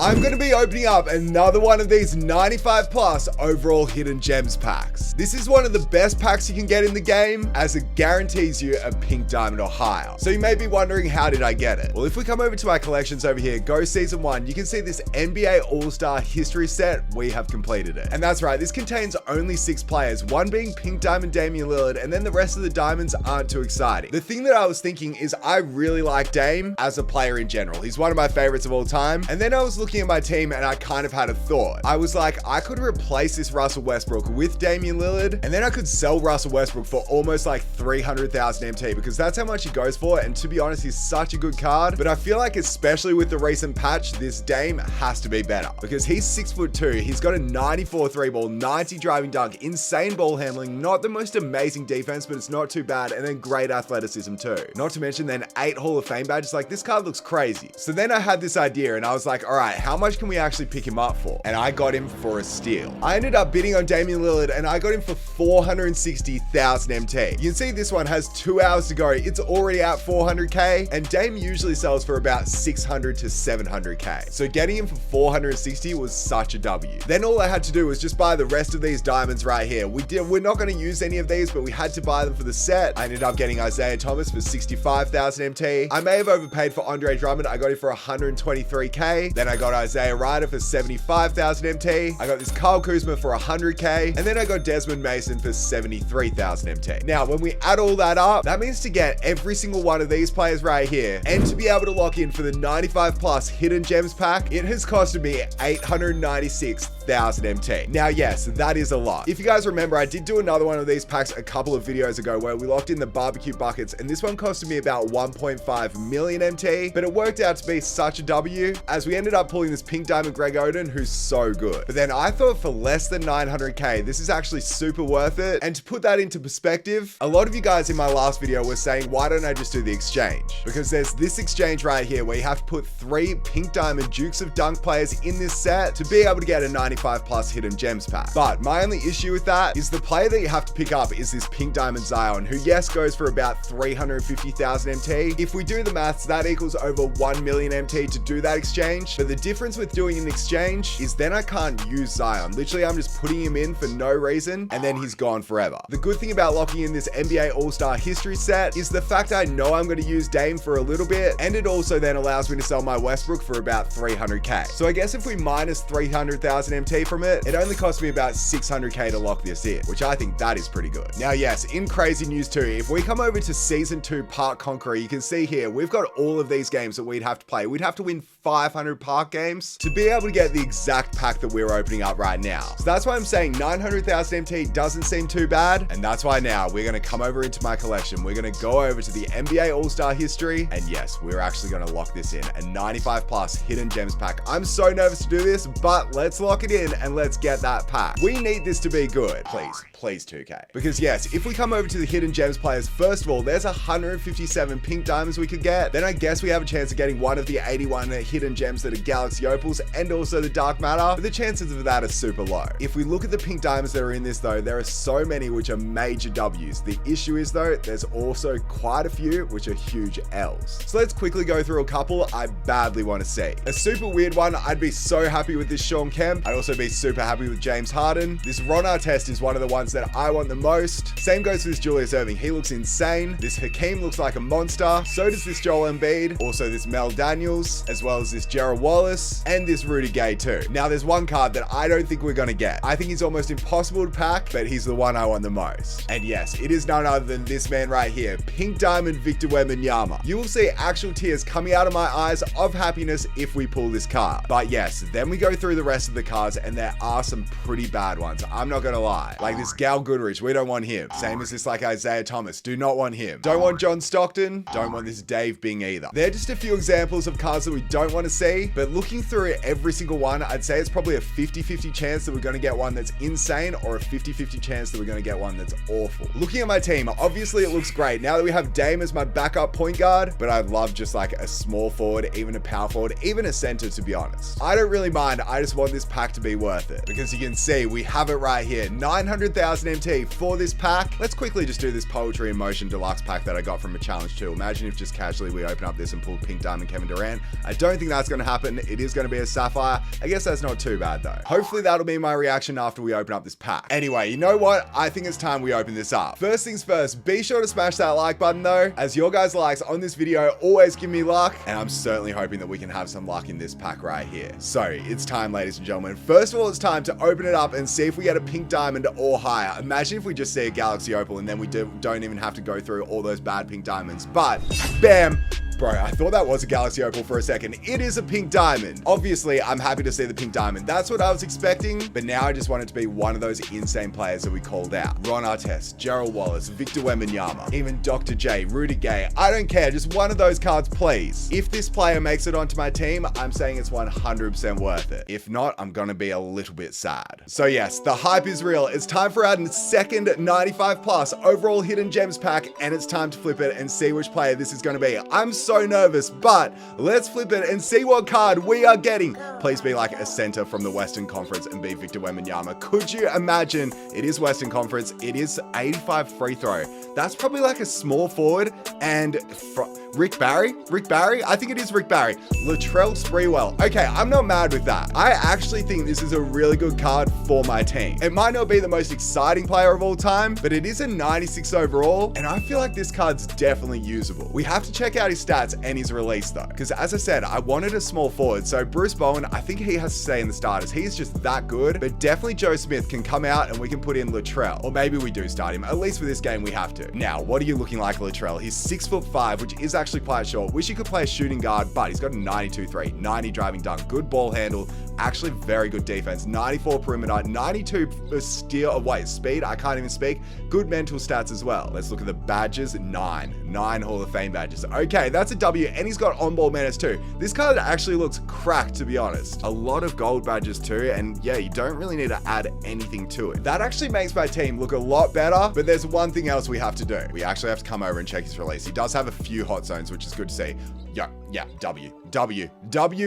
I'm going to be opening up another one of these 95 plus overall hidden gems packs. This is one of the best packs you can get in the game, as it guarantees you a pink diamond or higher. So you may be wondering, how did I get it? Well, if we come over to my collections over here, go season 1, you can see this NBA All-Star history set. We have completed it. And that's right, this contains only 6 players, one being pink diamond Damian Lillard, and then the rest of the diamonds aren't too exciting. The thing that I was thinking is I really like Dame as a player in general. He's one of my favorites of all time. And then I was looking at my team and I kind of had a thought. I was like, I could replace this Russell Westbrook with Damian Lillard, and then I could sell Russell Westbrook for almost like 300,000 MT, because that's how much he goes for. And to be honest, he's such a good card. But I feel like, especially with the recent patch, this Dame has to be better, because he's 6'2". He's got a 94 3 ball, 90 driving dunk, insane ball handling, not the most amazing defense, but it's not too bad, and then great athleticism too. Not to mention then 8 Hall of Fame badges. Like, this card looks crazy. So then I had this idea and I was like, all right, how much can we actually pick him up for? And I got him for a steal. I ended up bidding on Damian Lillard and I got him for 460,000 MT. You can see this one has 2 hours to go. It's already at 400k, and Dame usually sells for about 600 to 700k. So getting him for 460 was such a W. Then all I had to do was just buy the rest of these diamonds right here. We're not going to use any of these, but we had to buy them for the set. I ended up getting Isaiah Thomas for 65,000 MT. I may have overpaid for Andre Drummond. I got him for 123k. Then I got Isaiah Ryder for 75,000 MT. I got this Kyle Kuzma for 100k. And then I got Desmond Mason for 73,000 MT. Now, when we add all that up, that means to get every single one of these players right here and to be able to lock in for the 95 plus hidden gems pack, it has costed me 896,000 MT. Now, yes, that is a lot. If you guys remember, I did do another one of these packs a couple of videos ago where we locked in the barbecue buckets, and this one costed me about 1.5 million MT, but it worked out to be such a W, as we ended up pulling this pink diamond Greg Oden, who's so good. But then I thought for less than 900k, this is actually super worth it. And to put that into perspective, a lot of you guys in my last video were saying, why don't I just do the exchange? Because there's this exchange right here where you have to put 3 pink diamond Dukes of Dunk players in this set to be able to get a 95 plus hidden gems pack. But my only issue with that is the player that you have to pick up is this pink diamond Zion, who yes, goes for about 350,000 MT. If we do the maths, that equals over 1 million MT to do that exchange. But the difference with doing an exchange is then I can't use Zion. Literally, I'm just putting him in for no reason, and then he's gone forever. The good thing about locking in this NBA All-Star history set is the fact I know I'm going to use Dame for a little bit, and it also then allows me to sell my Westbrook for about 300k. So I guess if we minus 300,000 MT from it, it only cost me about 600k to lock this in, which I think that is pretty good. Now, yes, in crazy news too, if we come over to season 2 Park Conqueror, you can see here, we've got all of these games that we'd have to play. We'd have to win 500 Park games to be able to get the exact pack that we're opening up right now. So that's why I'm saying 900,000 MT doesn't seem too bad. And that's why now we're going to come over into my collection. We're going to go over to the NBA All-Star history. And yes, we're actually going to lock this in, a 95 plus hidden gems pack. I'm so nervous to do this, but let's lock it in and let's get that pack. We need this to be good. Please 2k. Because yes, if we come over to the hidden gems players, first of all, there's 157 pink diamonds we could get. Then I guess we have a chance of getting one of the 81 hidden gems that are Galaxy Opals and also the Dark Matter, but the chances of that are super low. If we look at the pink diamonds that are in this though, there are so many which are major W's. The issue is though, there's also quite a few which are huge L's. So let's quickly go through a couple I badly want to see. A super weird one, I'd be so happy with this Sean Kemp. I'd also be super happy with James Harden. This Ron Artest is one of the ones that I want the most. Same goes for this Julius Erving. He looks insane. This Hakeem looks like a monster. So does this Joel Embiid. Also this Mel Daniels, as well as this Gerald Wallace, and this Rudy Gay too. Now there's one card that I don't think we're gonna get. I think he's almost impossible to pack, but he's the one I want the most. And yes, it is none other than this man right here, Pink Diamond Victor Wembanyama. You will see actual tears coming out of my eyes of happiness if we pull this card. But yes, then we go through the rest of the cards and there are some pretty bad ones. I'm not gonna lie. Like this Gal Goodrich, we don't want him. Same as this like Isaiah Thomas, do not want him. Don't want John Stockton, don't want this Dave Bing either. They're just a few examples of cards that we don't want to see, but looking through every single one, I'd say it's probably a 50-50 chance that we're going to get one that's insane or a 50-50 chance that we're going to get one that's awful. Looking at my team, obviously it looks great now that we have Dame as my backup point guard, but I'd love just like a small forward, even a power forward, even a center, to be honest. I don't really mind, I just want this pack to be worth it, because you can see we have it right here, 900,000 MT for this pack. Let's quickly just do this Poetry in Motion Deluxe pack that I got from a challenge too. Imagine if just casually we open up this and pull Pink Diamond Kevin Durant. I don't think that's going to happen. It is going to be a sapphire. I guess that's not too bad though. Hopefully that'll be my reaction after we open up this pack. Anyway, you know what? I think it's time we open this up. First things first, be sure to smash that like button though, as your guys' likes on this video always give me luck, and I'm certainly hoping that we can have some luck in this pack right here. So it's time, ladies and gentlemen. First of all, it's time to open it up and see if we get a pink diamond or higher. Imagine if we just see a galaxy opal and then we don't even have to go through all those bad pink diamonds. But bam. Bro, I thought that was a galaxy opal for a second. It is a pink diamond. Obviously, I'm happy to see the pink diamond. That's what I was expecting, but now I just want it to be one of those insane players that we called out. Ron Artest, Gerald Wallace, Victor Wembanyama, even Dr. J, Rudy Gay. I don't care, just one of those cards, please. If this player makes it onto my team, I'm saying it's 100% worth it. If not, I'm gonna be a little bit sad. So yes, the hype is real. It's time for our second 95 plus overall hidden gems pack, and it's time to flip it and see which player this is gonna be. I'm so nervous, but let's flip it and see what card we are getting. Please be like a center from the Western Conference and be Victor Wembanyama. Could you imagine? It is Western Conference. It is 85 free throw. That's probably like a small forward, and Rick Barry? I think it is Rick Barry. Latrell Sprewell. Okay, I'm not mad with that. I actually think this is a really good card for my team. It might not be the most exciting player of all time, but it is a 96 overall, and I feel like this card's definitely usable. We have to check out his stats and his release though, because as I said, I wanted a small forward. So Bruce Bowen, I think he has to stay in the starters. He's just that good, but definitely Joe Smith can come out and we can put in Latrell, or maybe we do start him. At least for this game, we have to. Now, what are you looking like, Latrell? He's 6'5", which is actually quite short. Wish he could play a shooting guard, but he's got a 92-3, 90 driving dunk, good ball handle, actually very good defense, 94 perimeter, 92 speed, I can't even speak, good mental stats as well. Let's look at the badges, 9 Hall of Fame badges. Okay, that's a W, and he's got on-ball menace too. This card actually looks cracked, to be honest. A lot of gold badges too, and yeah, you don't really need to add anything to it. That actually makes my team look a lot better, but there's one thing else we have to do. We actually have to come over and check his release. He does have a few hot zones, which is good to see. Yeah, W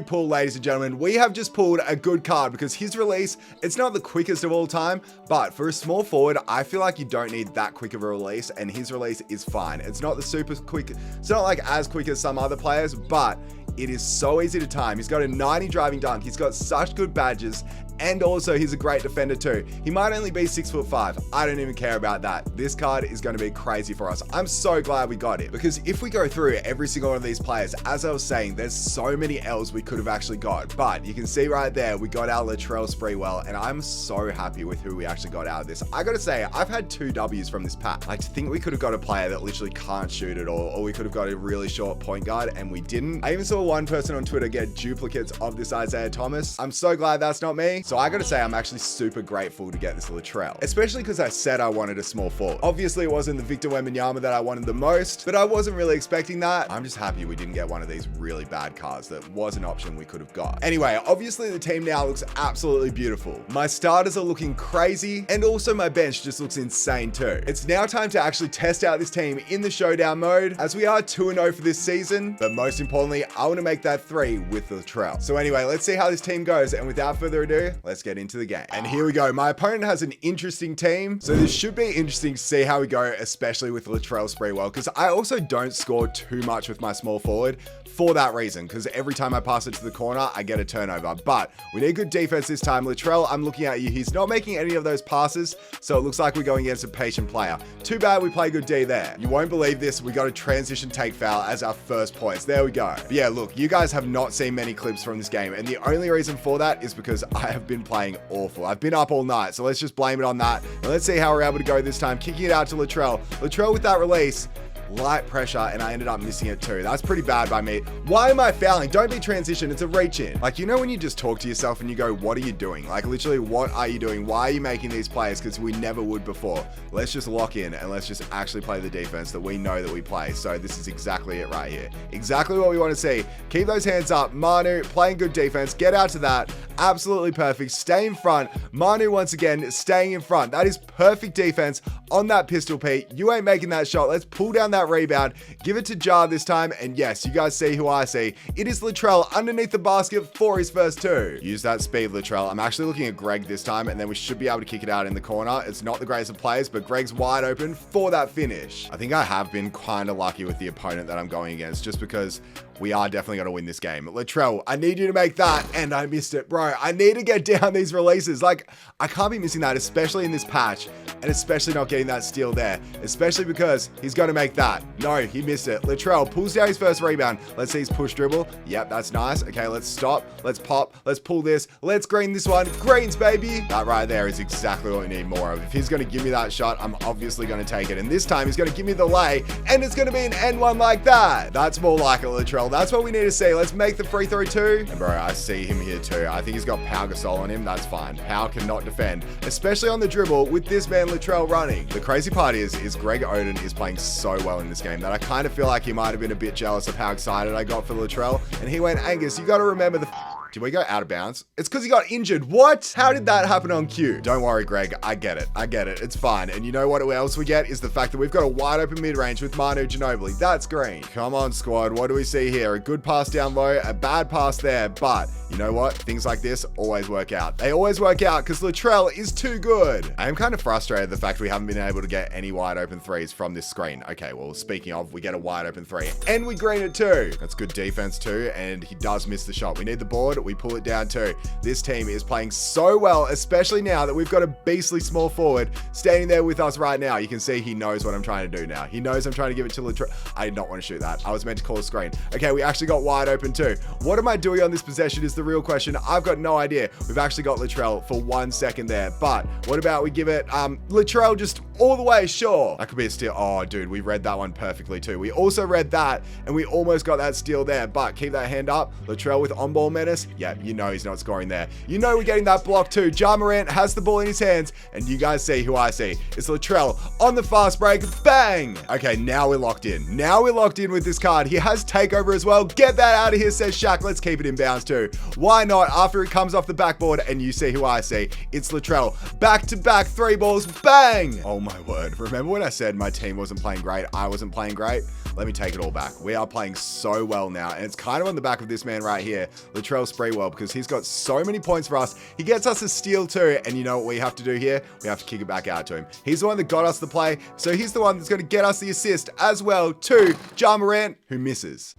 pull, ladies and gentlemen. We have just pulled a good card because his release, it's not the quickest of all time, but for a small forward, I feel like you don't need that quick of a release, and his release is fine. It's not the super quick, it's not like as quick as some other players, but it is so easy to time. He's got a 90 driving dunk. He's got such good badges, and also he's a great defender too. He might only be 6'5". I don't even care about that. This card is going to be crazy for us. I'm so glad we got it, because if we go through every single one of these players, as I was saying, there's so many L's we could have actually got, but you can see right there, we got our Latrell Sprewell, and I'm so happy with who we actually got out of this. I gotta say, I've had 2 W's from this pack. Like, to think we could have got a player that literally can't shoot at all, or we could have got a really short point guard, and we didn't. I even saw one person on Twitter get duplicates of this Isaiah Thomas. I'm so glad that's not me. So I gotta say, I'm actually super grateful to get this Latrell, especially because I said I wanted a small forward. Obviously, it wasn't the Victor Wembanyama that I wanted the most, but I wasn't really expecting that. I'm just happy we didn't get one of these really bad cards that was an option we could have got. Anyway, obviously the team now looks absolutely beautiful. My starters are looking crazy, and also my bench just looks insane too. It's now time to actually test out this team in the showdown mode, as we are 2-0 for this season, but most importantly, I want to make that 3 with Latrell. So anyway, let's see how this team goes, and without further ado, let's get into the game. And here we go. My opponent has an interesting team, so this should be interesting to see how we go, especially with Latrell Sprewell, because I also don't score too much with my small forward for that reason, because every time I pass it to the corner, I get a turnover. But we need good defense this time. Latrell, I'm looking at you. He's not making any of those passes, so it looks like we're going against a patient player. Too bad we play good D there. You won't believe this. We got a transition take foul as our first points. There we go. But yeah, look, you guys have not seen many clips from this game, and the only reason for that is because I have been playing awful. I've been up all night, so let's just blame it on that. And let's see how we're able to go this time. Kicking it out to Latrell. Latrell with that release. Light pressure, and I ended up missing it too. That's pretty bad by me. Why am I fouling? Don't be transition. It's a reach in. Like, you know when you just talk to yourself and you go, what are you doing? Like, literally, what are you doing? Why are you making these plays? Because we never would before. Let's just lock in and let's just actually play the defense that we know that we play. So this is exactly it right here. Exactly what we want to see. Keep those hands up. Manu playing good defense. Get out to that. Absolutely perfect. Stay in front. Manu once again staying in front. That is perfect defense on that pistol, Pete. You ain't making that shot. Let's pull down that rebound. Give it to Jar this time. And yes, you guys see who I see. It is Latrell underneath the basket for his first 2. Use that speed, Latrell. I'm actually looking at Greg this time, and then we should be able to kick it out in the corner. It's not the greatest of plays, but Greg's wide open for that finish. I think I have been kind of lucky with the opponent that I'm going against, just because we are definitely going to win this game. Latrell, I need you to make that. And I missed it, bro. I need to get down these releases. Like, I can't be missing that, especially in this patch. And especially not getting that steal there. Especially because he's going to make that. No, he missed it. Latrell pulls down his first rebound. Let's see his push dribble. Yep, that's nice. Okay, let's stop. Let's pop. Let's pull this. Let's green this one. Greens, baby. That right there is exactly what we need more of. If he's going to give me that shot, I'm obviously going to take it. And this time he's going to give me the lay. And it's going to be an N1 like that. That's more like it, Latrell. That's what we need to see. Let's make the free throw too. And bro, I see him here too. I think he's got Pau Gasol on him. That's fine. Pau cannot defend, especially on the dribble with this man Latrell running. The crazy part is Greg Oden is playing so well in this game that I kind of feel like he might have been a bit jealous of how excited I got for Latrell. And he went, Angus, you got to remember the... Did we go out of bounds? It's because he got injured. What? How did that happen on cue? Don't worry, Greg. I get it. I get it. It's fine. And you know what else we get is the fact that we've got a wide open mid-range with Manu Ginobili. That's green. Come on, squad. What do we see here? A good pass down low, a bad pass there. But you know what? Things like this always work out. They always work out because Latrell is too good. I am kind of frustrated at the fact we haven't been able to get any wide open threes from this screen. Okay, well, speaking of, we get a wide open three and we green it too. That's good defense too. And he does miss the shot. We need the board. We pull it down too. This team is playing so well, especially now that we've got a beastly small forward standing there with us right now. You can see he knows what I'm trying to do now. He knows I'm trying to give it to Latrell. I did not want to shoot that. I was meant to call a screen. Okay, we actually got wide open too. What am I doing on this possession is the real question. I've got no idea. We've actually got Latrell for 1 second there, but what about we give it Latrell just all the way? Sure. That could be a steal. Oh, dude, we read that one perfectly too. We also read that and we almost got that steal there, but keep that hand up. Latrell with on-ball menace. Yeah, you know he's not scoring there. You know we're getting that block too. Ja Morant has the ball in his hands, and you guys see who I see. It's Latrell on the fast break. Bang! Okay, now we're locked in. Now we're locked in with this card. He has takeover as well. Get that out of here, says Shaq. Let's keep it in bounds too. Why not? After it comes off the backboard, and you see who I see. It's Latrell. Back-to-back 3 balls. Bang! Oh my word. Remember when I said my team wasn't playing great? I wasn't playing great? Let me take it all back. We are playing so well now, and it's kind of on the back of this man right here, Latrell Sprewell, because he's got so many points for us. He gets us a steal too, and you know what we have to do here? We have to kick it back out to him. He's the one that got us the play, so he's the one that's going to get us the assist as well to Ja Morant, who misses.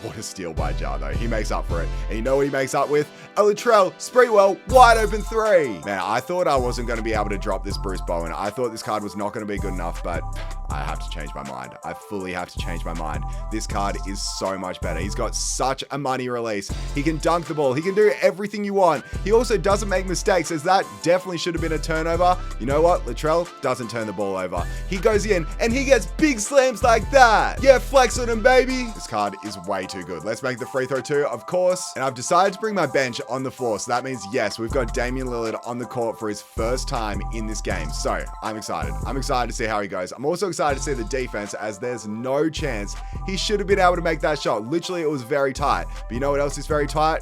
What a steal by Ja, though. He makes up for it. And you know what he makes up with? A Latrell Sprewell wide open 3. Man, I thought I wasn't going to be able to drop this Bruce Bowen. I thought this card was not going to be good enough, but I have to change my mind. I fully have to change my mind. This card is so much better. He's got such a money release. He can dunk the ball. He can do everything you want. He also doesn't make mistakes, as that definitely should have been a turnover. You know what? Latrell doesn't turn the ball over. He goes in and he gets big slams like that. Yeah, flex on him, baby. This card is way too good. Let's make the free throw too, of course. And I've decided to bring my bench on the floor. So that means, yes, we've got Damian Lillard on the court for his first time in this game. So I'm excited. I'm excited to see how he goes. I'm also excited to see the defense, as there's no chance he should have been able to make that shot. Literally, it was very tight. But you know what else is very tight?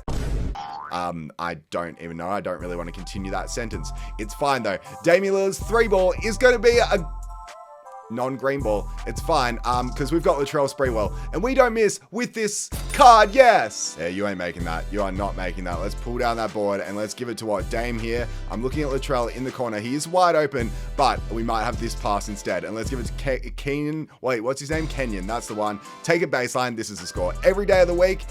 I don't even know. I don't really want to continue that sentence. It's fine though. Damian Lillard's 3 ball is going to be a non-green ball. It's fine, because we've got Latrell Sprewell, and we don't miss with this card. Yes. Yeah, you ain't making that. You are not making that. Let's pull down that board and let's give it to what? Dame here. I'm looking at Latrell in the corner. He is wide open, but we might have this pass instead. And let's give it to Kenyon. Wait, what's his name? Kenyon. That's the one. Take a baseline. This is the score. Every day of the week,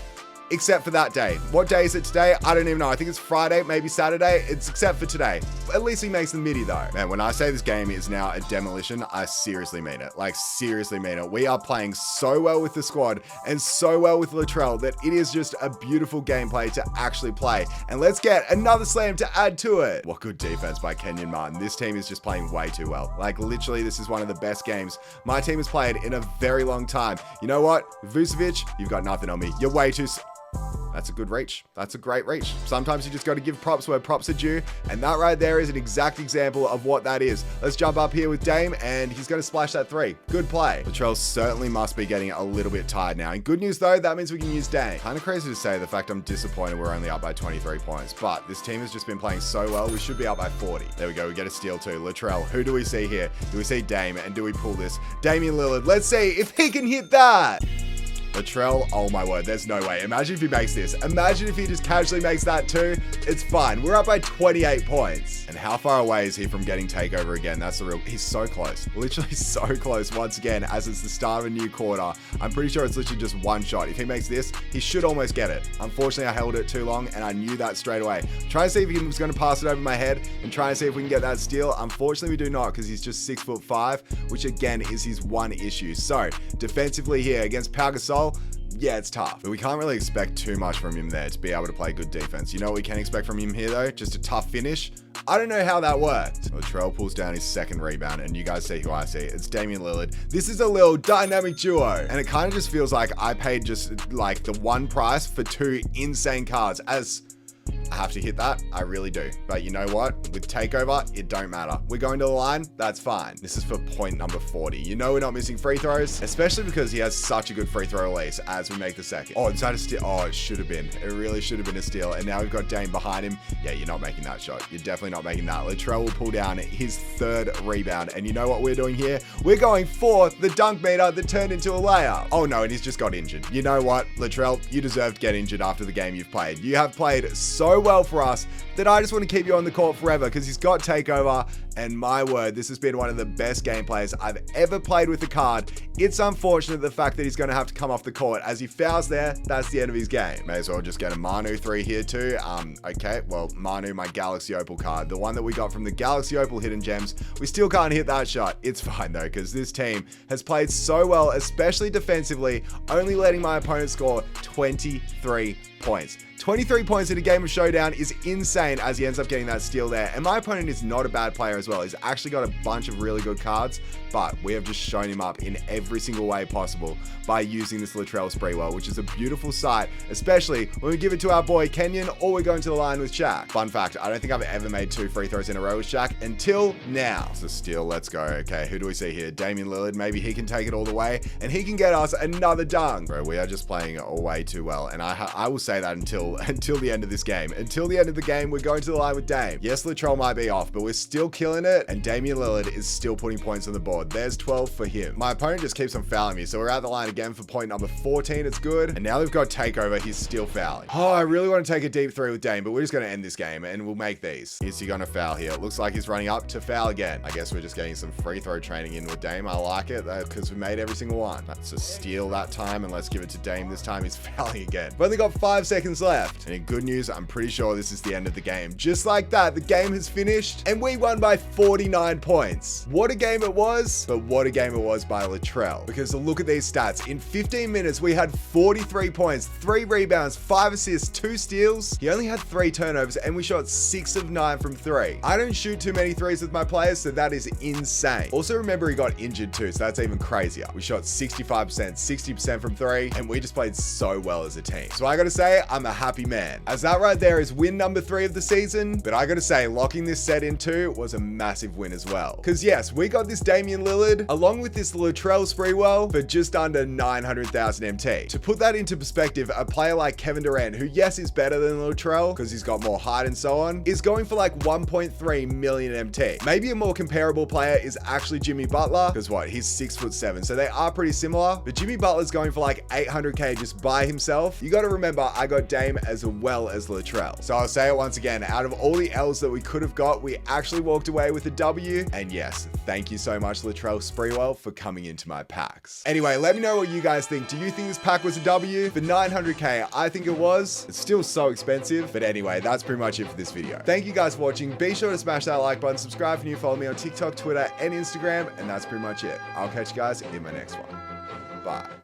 except for that day. What day is it today? I don't even know. I think it's Friday, maybe Saturday. It's except for today. At least he makes the midi though. Man, when I say this game is now a demolition, I seriously mean it. Like, seriously mean it. We are playing so well with the squad and so well with Latrell that it is just a beautiful gameplay to actually play. And let's get another slam to add to it. What good defense by Kenyon Martin. This team is just playing way too well. Like, literally, this is one of the best games my team has played in a very long time. You know what? Vucevic, you've got nothing on me. You're way too... That's a good reach. That's a great reach. Sometimes you just got to give props where props are due. And that right there is an exact example of what that is. Let's jump up here with Dame, and he's going to splash that 3. Good play. Latrell certainly must be getting a little bit tired now. And good news though, that means we can use Dame. Kind of crazy to say the fact I'm disappointed we're only up by 23 points. But this team has just been playing so well, we should be up by 40. There we go. We get a steal too. Latrell, who do we see here? Do we see Dame, and do we pull this? Damian Lillard. Let's see if he can hit that. Latrell, oh my word, there's no way. Imagine if he makes this. Imagine if he just casually makes that too. It's fine. We're up by 28 points. And how far away is he from getting takeover again? That's the real, he's so close. Literally so close once again, as it's the start of a new quarter. I'm pretty sure it's literally just one shot. If he makes this, he should almost get it. Unfortunately, I held it too long and I knew that straight away. Trying to see if he was going to pass it over my head and try and see if we can get that steal. Unfortunately, we do not, because he's just 6'5", which again is his one issue. So defensively here against Pau Gasol, yeah, it's tough, but we can't really expect too much from him there to be able to play good defense. You know what we can expect from him here though? Just a tough finish. I don't know how that worked. Latrell pulls down his second rebound, and you guys see who I see. It's Damian Lillard. This is a little dynamic duo, and it kind of just feels like I paid just like the one price for two insane cards. As I have to hit that, I really do. But you know what? With takeover, it don't matter. We're going to the line, that's fine. This is for point number 40. You know we're not missing free throws, especially because he has such a good free throw release as we make the second. Oh, is that a steal? Oh, it should have been. It really should have been a steal. And now we've got Dame behind him. Yeah, you're not making that shot. You're definitely not making that. Latrell will pull down his third rebound. And you know what we're doing here? We're going for the dunk meter that turned into a layup. Oh no, and he's just got injured. You know what, Latrell, you deserve to get injured after the game you've played. You have played so well for us that I just want to keep you on the court forever, because he's got takeover, and my word, this has been one of the best gameplays I've ever played with the card. It's unfortunate the fact that he's going to have to come off the court. As he fouls there, that's the end of his game. May as well just get a Manu 3 here too. Okay, well, Manu, my Galaxy Opal card, the one that we got from the Galaxy Opal Hidden Gems, we still can't hit that shot. It's fine though, because this team has played so well, especially defensively, only letting my opponent score 23 points. 23 points in a game of showdown is insane, as he ends up getting that steal there. And my opponent is not a bad player as well. He's actually got a bunch of really good cards, but we have just shown him up in every single way possible by using this Latrell Sprewell, which is a beautiful sight, especially when we give it to our boy Kenyon or we're going to the line with Shaq. Fun fact, I don't think I've ever made 2 free throws in a row with Shaq until now. It's a steal, let's go. Okay, who do we see here? Damian Lillard, maybe he can take it all the way and he can get us another dunk. Bro, we are just playing way too well, and I will say that until the end of this game. Until the end of the game, we're going to the line with Dame. Yes, Latrell might be off, but we're still killing it, and Damian Lillard is still putting points on the board. There's 12 for him. My opponent just keeps on fouling me, so we're at the line again for point number 14. It's good, and now they've got takeover. He's still fouling. Oh, I really want to take a deep 3 with Dame, but we're just going to end this game, and we'll make these. Is he going to foul here? It looks like he's running up to foul again. I guess we're just getting some free throw training in with Dame. I like it, because we made every single one. That's a steal that time, and let's give it to Dame this time. He's fouling again. We've only got 5 seconds left, and in good news, I'm pretty sure this is the end of the game. Just like that, the game has finished, and we won by 49 points. What a game it was, but what a game it was by Latrell. Because look at these stats. In 15 minutes, we had 43 points, 3 rebounds, 5 assists, 2 steals. He only had 3 turnovers, and we shot 6 of 9 from 3. I don't shoot too many threes with my players, so that is insane. Also, remember he got injured too, so that's even crazier. We shot 65%, 60% from 3, and we just played so well as a team. So I gotta say, I'm a happy man. As that right there is win number 3 of the season, but I gotta say, locking this set in too was a massive win as well. Because yes, we got this Damian Lillard along with this Latrell Sprewell for just under 900,000 MT. To put that into perspective, a player like Kevin Durant, who yes is better than Latrell because he's got more height and so on, is going for like 1.3 million MT. Maybe a more comparable player is actually Jimmy Butler, because what, he's 6'7", so they are pretty similar, but Jimmy Butler's going for like 800k just by himself. You gotta remember, I got Dame as well as Latrell. So I'll say it once again, out of all the L's that we could have got, we actually walked away with a W. And yes, thank you so much, Latrell Sprewell, for coming into my packs. Anyway, let me know what you guys think. Do you think this pack was a W? For 900k, I think it was. It's still so expensive. But anyway, that's pretty much it for this video. Thank you guys for watching. Be sure to smash that like button, subscribe if you're new, follow me on TikTok, Twitter, and Instagram. And that's pretty much it. I'll catch you guys in my next one. Bye.